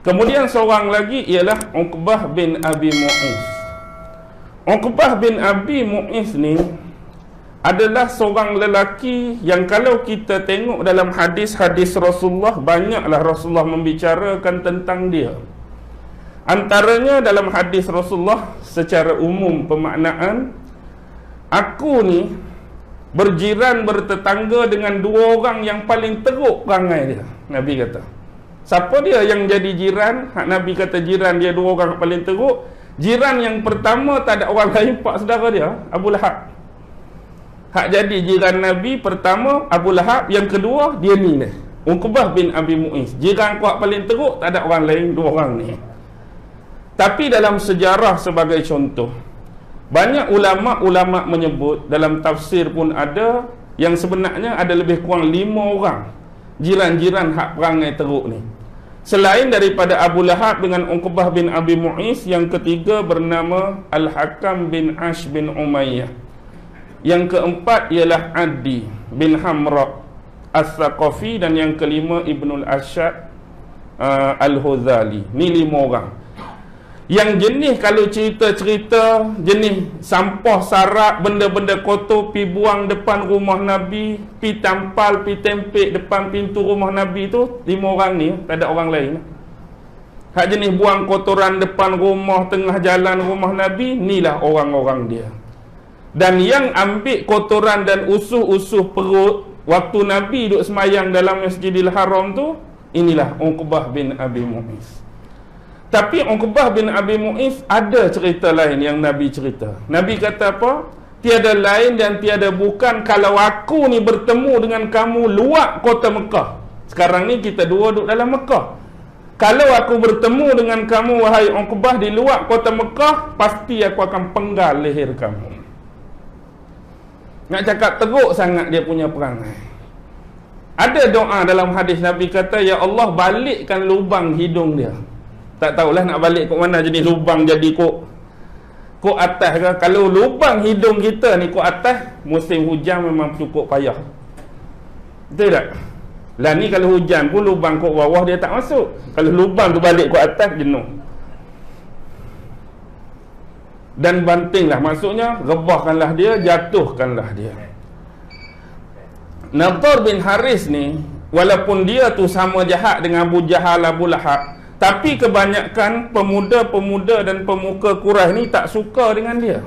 Kemudian seorang lagi ialah Uqbah bin Abi Mu'is. Uqbah bin Abi Mu'is ni adalah seorang lelaki yang kalau kita tengok dalam hadis-hadis Rasulullah, banyaklah Rasulullah membicarakan tentang dia. Antaranya dalam hadis Rasulullah secara umum pemaknaan, aku ni berjiran bertetangga dengan dua orang yang paling teruk perangai dia. Nabi kata, siapa dia yang jadi jiran? Hak Nabi kata jiran dia dua orang paling teruk. Jiran yang pertama tak ada orang lain, pak saudara dia, Abu Lahab. Hak jadi jiran Nabi pertama Abu Lahab, yang kedua dia ni dah, Uqbah bin Abi Mu'is. Jiran kuat paling teruk, tak ada orang lain, dua orang ni. Tapi dalam sejarah sebagai contoh, banyak ulama' menyebut, dalam tafsir pun ada, yang sebenarnya ada lebih kurang 5 orang jiran-jiran hak perangai teruk ni. Selain daripada Abu Lahab dengan Uqbah bin Abi Mu'is, yang ketiga bernama Al-Hakam bin Ash bin Umayyah. Yang keempat ialah Adi bin Hamra As-Saqafi, dan yang kelima Ibnul Ashad Al-Huzali. Ni 5 orang. Yang jenis kalau cerita-cerita jenis sampah sarak, benda-benda kotor pi buang depan rumah Nabi, pi tampal, pi tempek depan pintu rumah Nabi tu, 5 orang ni, tak ada orang lain. Hak jenis buang kotoran depan rumah, tengah jalan rumah Nabi, inilah orang-orang dia. Dan yang ambil kotoran dan usuh-usuh perut waktu Nabi duduk semayang dalam Masjidil Haram tu, inilah Uqbah bin Abi Mu'is. Tapi Uqbah bin Abi Mu'is ada cerita lain yang Nabi cerita. Nabi kata apa? Tiada lain dan tiada bukan kalau aku ni bertemu dengan kamu luar kota Mekah. Sekarang ni kita dua duduk dalam Mekah. Kalau aku bertemu dengan kamu wahai Uqbah di luar kota Mekah, pasti aku akan penggal leher kamu. Nak cakap teruk sangat dia punya perangai. Ada doa dalam hadis Nabi kata, ya Allah balikkan lubang hidung dia. Tak tahulah nak balik kok mana jenis lubang, jadi kok atas ke. Kalau lubang hidung kita ni kok atas, musim hujan memang cukup payah. Betul tak? Lah ni kalau hujan pun lubang kok bawah dia tak masuk. Kalau lubang tu balik kok atas, jenuh. Dan bantinglah, maksudnya rebahkanlah dia, jatuhkanlah dia. Nadhr bin Haris ni, walaupun dia tu sama jahat dengan Abu Jahal, Abu Lahab, tapi kebanyakan pemuda-pemuda dan pemuka Quraisy ni tak suka dengan dia.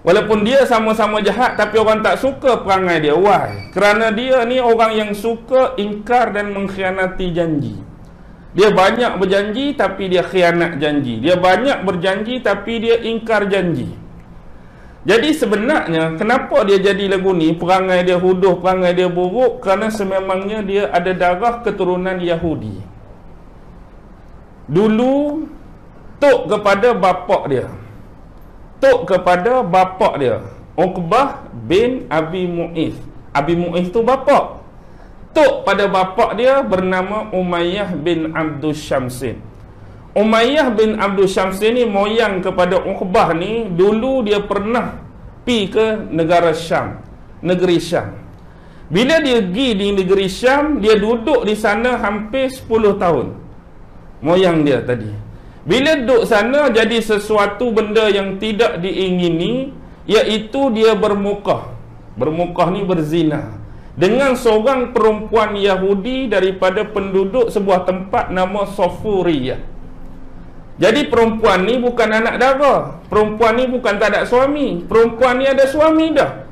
Walaupun dia sama-sama jahat, tapi orang tak suka perangai dia. Why? Kerana dia ni orang yang suka ingkar dan mengkhianati janji. Dia banyak berjanji tapi dia khianat janji. Dia banyak berjanji tapi dia ingkar janji. Jadi sebenarnya kenapa dia jadi lagu ni, perangai dia huduh, perangai dia buruk, kerana sememangnya dia ada darah keturunan Yahudi. Dulu tok kepada bapak dia. Tok kepada bapak dia, Uqbah bin Abi Mu'is. Abi Mu'is tu bapak. Tok pada bapak dia bernama Umayyah bin Abdul Syamsin. Umayyah bin Abdul Syamsin ni moyang kepada Uqbah ni, dulu dia pernah pi ke negara Syam, negeri Syam. Bila dia pergi di negeri Syam, dia duduk di sana hampir 10 tahun. Moyang dia tadi. Bila duduk sana, jadi sesuatu benda yang tidak diingini, iaitu dia bermukah. Bermukah ni berzina dengan seorang perempuan Yahudi daripada penduduk sebuah tempat nama Sofuriyah. Jadi perempuan ni bukan anak dara. Perempuan ni bukan tak ada suami. Perempuan ni ada suami dah.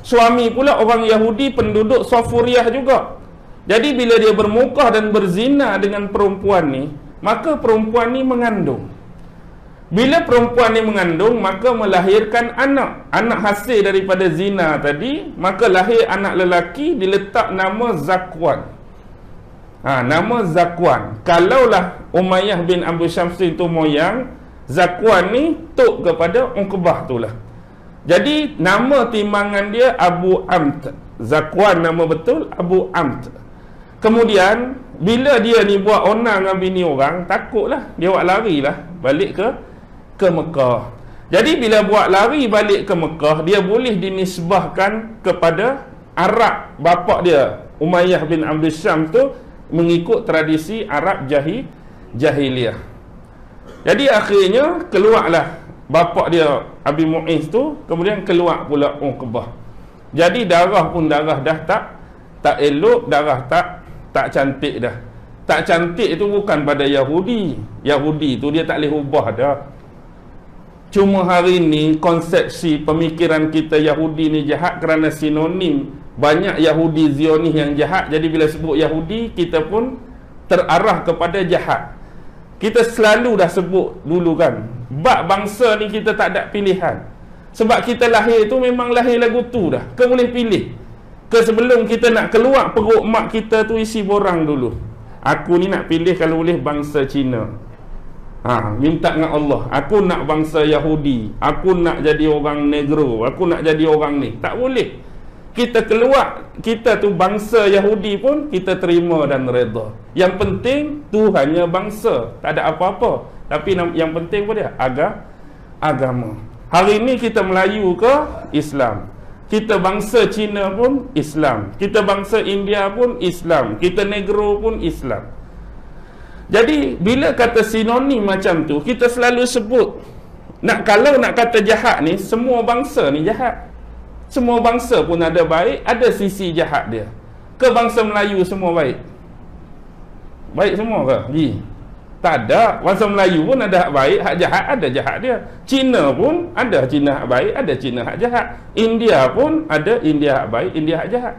Suami pula orang Yahudi penduduk Sofuriyah juga. Jadi bila dia bermukah dan berzina dengan perempuan ni, maka perempuan ni mengandung. Bila perempuan ni mengandung, maka melahirkan anak. Anak hasil daripada zina tadi, maka lahir anak lelaki, diletak nama Zakwan. Nama Zakwan. Kalaulah Umayyah bin Abu Syamsin tu moyang, Zakwan ni tok kepada Uqbah tu lah. Jadi nama timbangan dia Abu Amt. Zakwan nama betul Abu Amt. Kemudian bila dia ni buat onang dengan bini orang, takutlah, dia buat larilah balik ke Mekah. Jadi bila buat lari balik ke Mekah, dia boleh dinisbahkan kepada Arab. Bapak dia Umayyah bin Abdul Syam tu mengikut tradisi Arab jahiliah. Jadi akhirnya keluarlah bapa dia Abi Mu'izz tu, kemudian keluar pula Uqbah. Jadi darah pun darah dah tak elok, darah tak cantik dah. Tak cantik itu bukan pada Yahudi. Yahudi tu dia tak boleh ubah dah. Cuma hari ni konsepsi pemikiran kita Yahudi ni jahat kerana sinonim banyak Yahudi Zionis yang jahat. Jadi bila sebut Yahudi, kita pun terarah kepada jahat. Kita selalu dah sebut dulu kan, bab bangsa ni kita tak ada pilihan. Sebab kita lahir tu memang lahir lagu tu dah. Kau boleh pilih ke sebelum kita nak keluar perut mak kita tu isi borang dulu. Aku ni nak pilih kalau boleh bangsa Cina. Minta dengan Allah, aku nak bangsa Yahudi, aku nak jadi orang negro, aku nak jadi orang ni. Tak boleh. Kita keluar, kita tu bangsa Yahudi pun kita terima dan redha. Yang penting tu hanya bangsa, tak ada apa-apa. Tapi yang penting apa dia? Agama. Hari ni kita Melayu ke Islam, kita bangsa Cina pun Islam, kita bangsa India pun Islam, kita negro pun Islam. Jadi bila kata sinonim macam tu, kita selalu sebut, kalau nak kata jahat ni, semua bangsa ni jahat. Semua bangsa pun ada baik, ada sisi jahat dia. Ke bangsa Melayu semua baik? Baik semua ke? Tak ada. Bangsa Melayu pun ada hak baik, hak jahat ada jahat dia. Cina pun ada Cina hak baik, ada Cina hak jahat. India pun ada India hak baik, India hak jahat.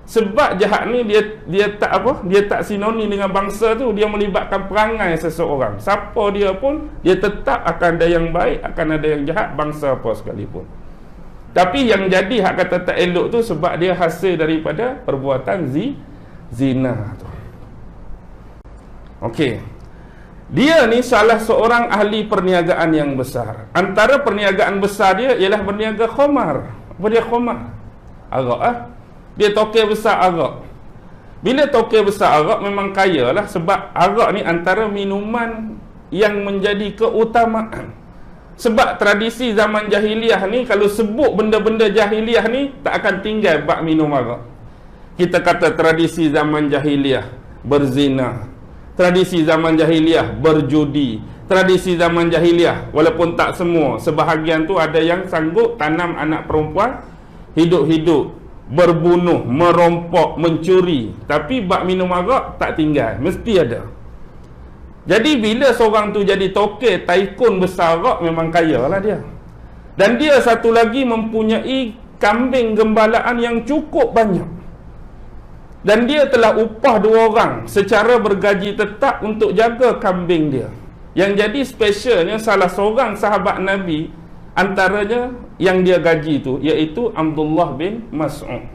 Sebab jahat ni dia tak sinonim dengan bangsa tu, dia melibatkan perangai seseorang. Siapa dia pun, dia tetap akan ada yang baik, akan ada yang jahat, bangsa apa sekalipun. Tapi yang jadi hak kata tak elok tu sebab dia hasil daripada perbuatan zina tu. Okey. Dia ni salah seorang ahli perniagaan yang besar. Antara perniagaan besar dia ialah berniaga khamar. Apa dia khamar? Arak Dia tokey besar arak. Bila tokey besar arak memang kaya lah, sebab arak ni antara minuman yang menjadi keutamaan. Sebab tradisi zaman jahiliah ni, kalau sebut benda-benda jahiliah ni, tak akan tinggal bab minum arak. Kita kata tradisi zaman jahiliah berzina, tradisi zaman jahiliah berjudi, tradisi zaman jahiliah, walaupun tak semua, sebahagian tu ada yang sanggup tanam anak perempuan hidup-hidup, berbunuh, merompok, mencuri. Tapi bab minum arak tak tinggal, mesti ada. Jadi bila seorang tu jadi tokey, taikun besar arak, memang kaya lah dia. Dan dia satu lagi mempunyai kambing gembalaan yang cukup banyak. Dan dia telah upah 2 orang secara bergaji tetap untuk jaga kambing dia. Yang jadi specialnya, salah seorang sahabat Nabi antaranya yang dia gaji tu, iaitu Abdullah bin Mas'ud.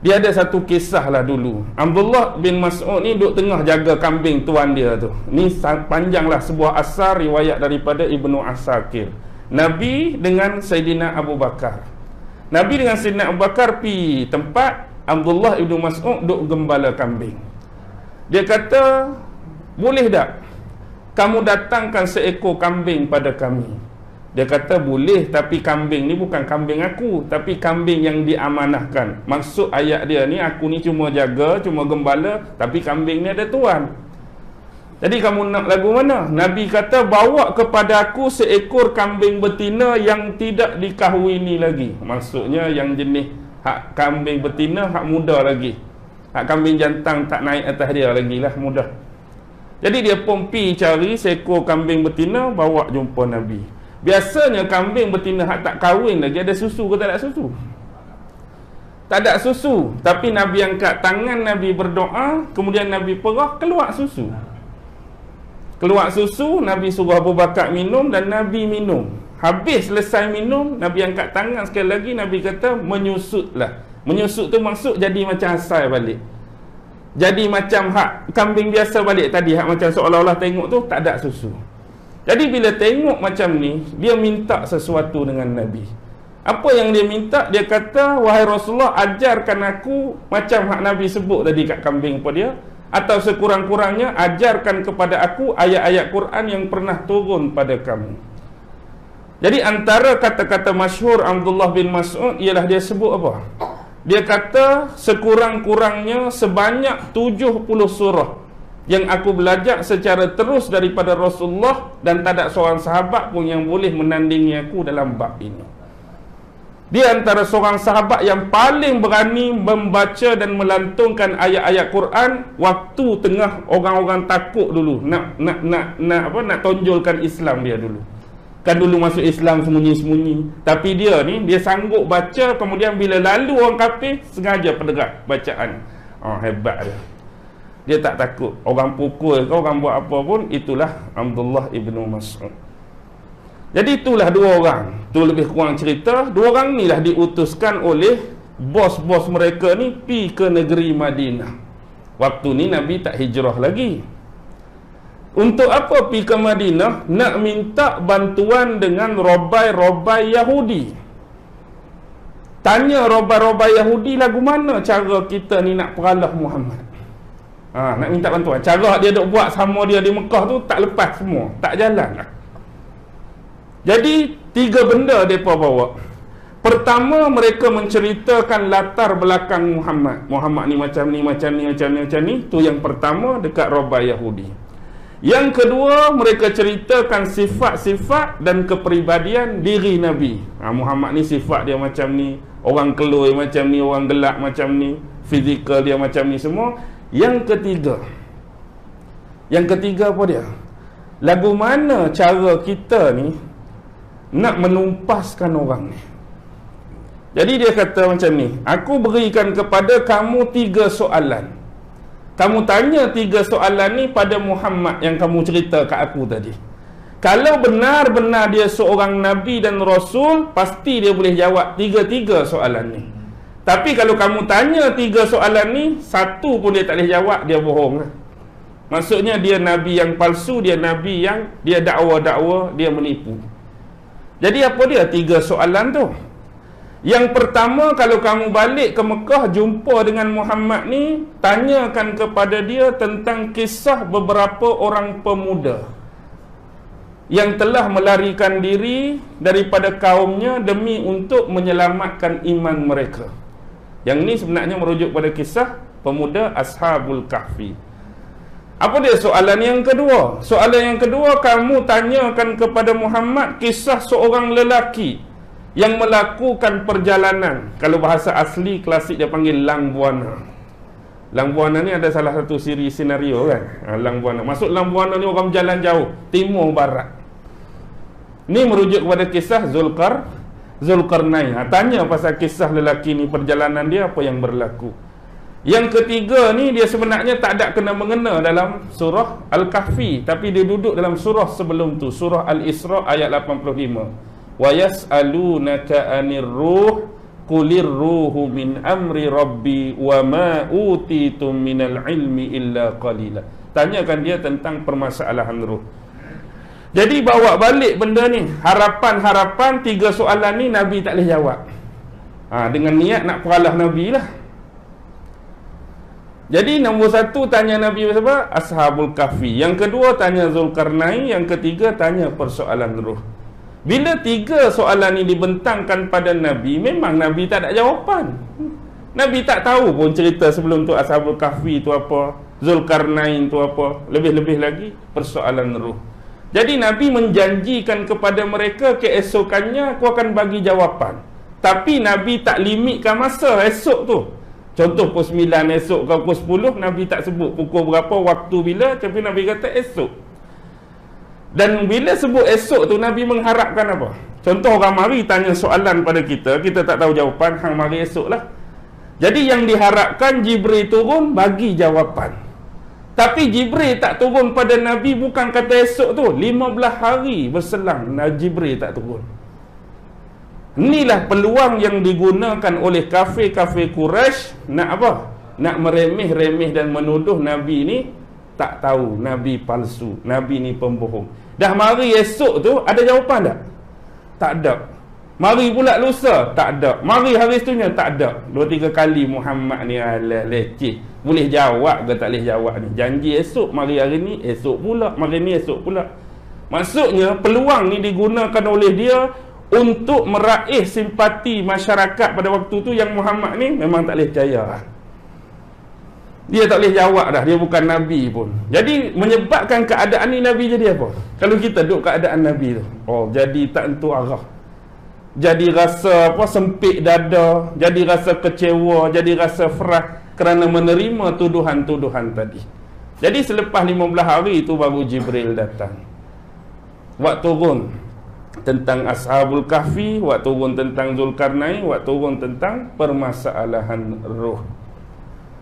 Dia ada satu kisah lah dulu. Abdullah bin Mas'ud ni duduk tengah jaga kambing tuan dia tu. Ni panjanglah sebuah asar riwayat daripada Ibnu Asakir. Nabi dengan Sayyidina Abu Bakar. Nabi dengan Sayyidina Abu Bakar pi tempat Abdullah bin Mas'ud duduk gembala kambing. Dia kata, boleh tak kamu datangkan seekor kambing pada kami? Dia kata boleh, tapi kambing ni bukan kambing aku, tapi kambing yang diamanahkan. Maksud ayat dia ni, aku ni cuma jaga, cuma gembala, tapi kambing ni ada tuan. Jadi kamu nak lagu mana? Nabi kata, bawa kepada aku seekor kambing betina yang tidak dikahwini lagi. Maksudnya yang jenis hak kambing betina, hak muda lagi. Hak kambing jantan tak naik atas dia lagi lah, mudah. Jadi dia pun pi cari seekor kambing betina, bawa jumpa Nabi. Biasanya kambing betina hak tak kahwin lagi ada susu ke tak ada susu? Tak ada susu. Tapi Nabi angkat tangan, Nabi berdoa, kemudian Nabi perah, keluar susu. Keluar susu, Nabi suruh Abu Bakar minum dan Nabi minum. Habis selesai minum, Nabi angkat tangan sekali lagi, Nabi kata menyusutlah. Menyusut tu maksud jadi macam asal balik. Jadi macam hak kambing biasa balik tadi, hak macam seolah-olah tengok tu tak ada susu. Jadi bila tengok macam ni, dia minta sesuatu dengan Nabi. Apa yang dia minta? Dia kata, wahai Rasulullah, ajarkan aku macam hak Nabi sebut tadi kat kambing apa dia, atau sekurang-kurangnya ajarkan kepada aku ayat-ayat Quran yang pernah turun pada kamu. Jadi antara kata-kata masyhur Abdullah bin Mas'ud ialah dia sebut apa? Dia kata sekurang-kurangnya sebanyak 70 surah yang aku belajar secara terus daripada Rasulullah, dan tak ada seorang sahabat pun yang boleh menandingi aku dalam bab ini. Dia antara seorang sahabat yang paling berani membaca dan melantungkan ayat-ayat Quran waktu tengah orang-orang takut dulu nak tonjolkan Islam dia dulu. Kan dulu masuk Islam sembunyi-sembunyi. Tapi dia ni, dia sanggup baca, kemudian bila lalu orang kafir, sengaja penderak bacaan. Hebat dia. Dia tak takut orang pukul ke, orang buat apa pun. Itulah Abdullah ibnu Mas'ud. Jadi itulah dua orang. Tu lebih kurang cerita. Dua orang ni lah diutuskan oleh bos-bos mereka ni pi ke negeri Madinah. Waktu ni Nabi tak hijrah lagi. Untuk apa pi ke Madinah? Nak minta bantuan dengan robai-robai Yahudi. Tanya robai-robai Yahudi, lagu mana cara kita ni nak peralah Muhammad? Nak minta bantuan. Cara dia duk buat sama dia di Mekah tu tak lepas semua, tak jalan lah. Jadi 3 benda mereka bawa. Pertama, mereka menceritakan latar belakang Muhammad. Muhammad ni macam ni, macam ni, macam ni, macam ni. Tu yang pertama dekat robai Yahudi. Yang kedua, mereka ceritakan sifat-sifat dan kepribadian diri Nabi. Muhammad ni sifat dia macam ni, orang keluar macam ni, orang gelap macam ni, fizikal dia macam ni semua. Yang ketiga apa dia? Lagu mana cara kita ni nak menumpaskan orang ni? Jadi dia kata macam ni, aku berikan kepada kamu 3 soalan. Kamu tanya 3 soalan ni pada Muhammad yang kamu cerita kat aku tadi. Kalau benar-benar dia seorang Nabi dan Rasul, pasti dia boleh jawab 3 soalan ni. Tapi kalau kamu tanya 3 soalan ni, 1 pun dia tak boleh jawab, dia bohong lah. Maksudnya dia Nabi yang palsu, dia Nabi yang dia dakwa-dakwa, dia menipu. Jadi apa dia 3 soalan tu? Yang pertama, kalau kamu balik ke Mekah jumpa dengan Muhammad ni, tanyakan kepada dia tentang kisah beberapa orang pemuda yang telah melarikan diri daripada kaumnya demi untuk menyelamatkan iman mereka. Yang ni sebenarnya merujuk pada kisah pemuda Ashabul Kahfi. Apa dia soalan yang kedua? Soalan yang kedua, kamu tanyakan kepada Muhammad kisah seorang lelaki yang melakukan perjalanan. Kalau bahasa asli klasik dia panggil Lang Buana. Lang Buana ni ada salah satu siri senario kan. Lang Buana. Maksud Lang Buana ni orang berjalan jauh, timur barat. Ni merujuk kepada kisah Zulkarnain. Tanya pasal kisah lelaki ni, perjalanan dia, apa yang berlaku. Yang ketiga ni, dia sebenarnya tak ada kena-mengena dalam surah Al-Kahfi, tapi dia duduk dalam surah sebelum tu, surah Al-Isra ayat 85. Wa yas'alunaka 'anir ruh qulir ruhu min amri rabbi wa ma utitum minal ilmi illa qalila. Tanyakan dia tentang permasalahan ruh. Jadi bawa balik benda ni, harapan-harapan 3 soalan ni Nabi tak boleh jawab. Dengan niat nak peralah Nabi lah. Jadi nombor 1 tanya Nabi apa? Ashabul Kahfi. Yang kedua tanya Zulkarnain. Yang ketiga tanya persoalan ruh. Bila 3 soalan ni dibentangkan pada Nabi, memang Nabi tak ada jawapan. Nabi tak tahu pun cerita sebelum tu Ashabul Kahfi tu apa, Zulkarnain tu apa, lebih-lebih lagi persoalan ruh. Jadi Nabi menjanjikan kepada mereka keesokannya aku akan bagi jawapan. Tapi Nabi tak limitkan masa esok tu. Contoh pukul 9 esok ke pukul 10, Nabi tak sebut pukul berapa, waktu bila, tapi Nabi kata esok. Dan bila sebut esok tu, Nabi mengharapkan apa? Contoh orang mari tanya soalan pada kita, kita tak tahu jawapan, hang mari esok lah. Jadi yang diharapkan Jibril turun bagi jawapan. Tapi Jibril tak turun pada Nabi bukan kata esok tu, 15 hari berselang Jibril tak turun. Inilah peluang yang digunakan oleh kafir-kafir Quraisy nak apa? Nak meremeh-remeh dan menuduh Nabi ni tak tahu, Nabi palsu, Nabi ni pembohong. Dah mari esok tu ada jawapan tak? Tak ada. Mari pula lusa, tak ada. Mari hari seterusnya, tak ada. 2-3 kali Muhammad ni alah leceh. Boleh jawab ke tak boleh jawab ni? Janji esok, mari hari ni, esok pula, mari ni, esok pula. Maksudnya peluang ni digunakan oleh dia untuk meraih simpati masyarakat pada waktu tu yang Muhammad ni memang tak boleh percaya. Dia tak boleh jawab dah, dia bukan Nabi pun. Jadi menyebabkan keadaan ni Nabi jadi apa? Kalau kita duduk keadaan Nabi tu, oh jadi tak tentu arah, jadi rasa apa, sempit dada, jadi rasa kecewa, jadi rasa frah kerana menerima tuduhan-tuduhan tadi. Jadi selepas 15 hari itu baru Jibril datang. Waktu turun tentang Ashabul Kahfi, waktu turun tentang Zulkarnain, waktu turun tentang permasalahan roh.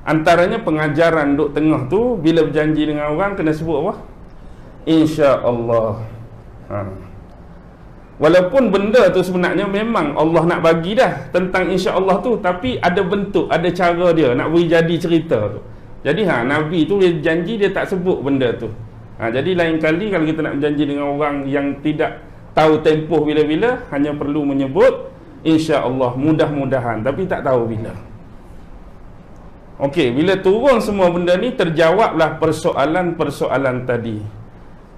Antaranya pengajaran duk tengah tu, bila berjanji dengan orang kena sebut apa? InsyaAllah. Walaupun benda tu sebenarnya memang Allah nak bagi dah tentang insya-Allah tu, tapi ada bentuk, ada cara dia nak beri jadi cerita tu. Jadi Nabi tu dia janji, dia tak sebut benda tu. Jadi lain kali kalau kita nak berjanji dengan orang yang tidak tahu tempoh bila-bila, hanya perlu menyebut insya-Allah, mudah-mudahan, tapi tak tahu bila. Okey, bila turun semua benda ni, terjawablah persoalan-persoalan tadi.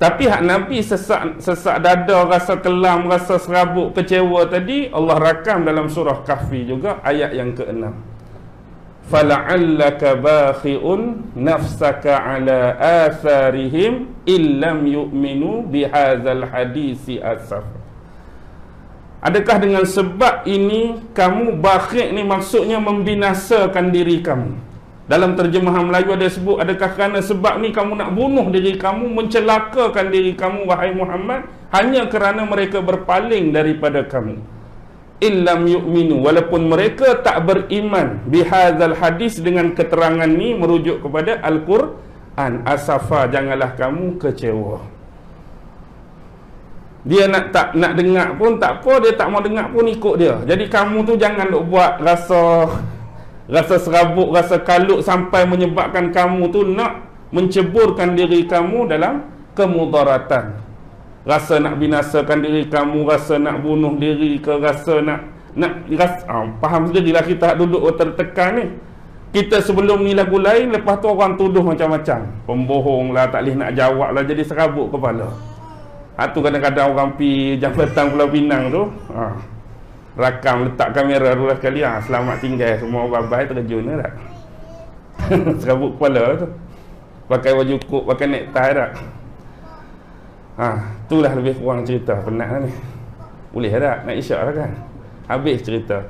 Tapi hak Nabi sesak dada, rasa kelam, rasa serabut, kecewa tadi, Allah rakam dalam surah Kahfi juga ayat yang ke-6. Fala'allaka bakhi'un nafsaka ala atharihim illam yu'minu bihadzal hadisi asaf. Adakah dengan sebab ini kamu bakhik ni maksudnya membinasakan diri kamu? Dalam terjemahan Melayu ada sebut, adakah kerana sebab ni kamu nak bunuh diri kamu, mencelakakan diri kamu wahai Muhammad, hanya kerana mereka berpaling daripada kamu. Illam yu'minu, walaupun mereka tak beriman bihadzal hadis, dengan keterangan ni merujuk kepada Al-Quran. Asafa, janganlah kamu kecewa. Dia tak nak dengar pun tak apa, dia tak mau dengar pun ikut dia. Jadi kamu tu jangan buat rasa serabut, rasa kalut sampai menyebabkan kamu tu nak menceburkan diri kamu dalam kemudaratan. Rasa nak binasakan diri kamu, rasa nak bunuh diri ke, rasa faham sendirilah kita duduk tertekan ni. Kita sebelum ni lagu lain, lepas tu orang tuduh macam-macam, pembohong lah, tak boleh nak jawab lah, jadi serabut kepala. Tu kadang-kadang orang pi jam petang Pulau Pinang tu, rakam, letak kamera dulu sekali, selamat tinggal semua, bye-bye, terjun tak. Serabut kepala tu, pakai baju kok, pakai necktie tak. Itulah lebih kurang cerita. Penat lah ni, boleh tak nak isyak lah kan, habis cerita.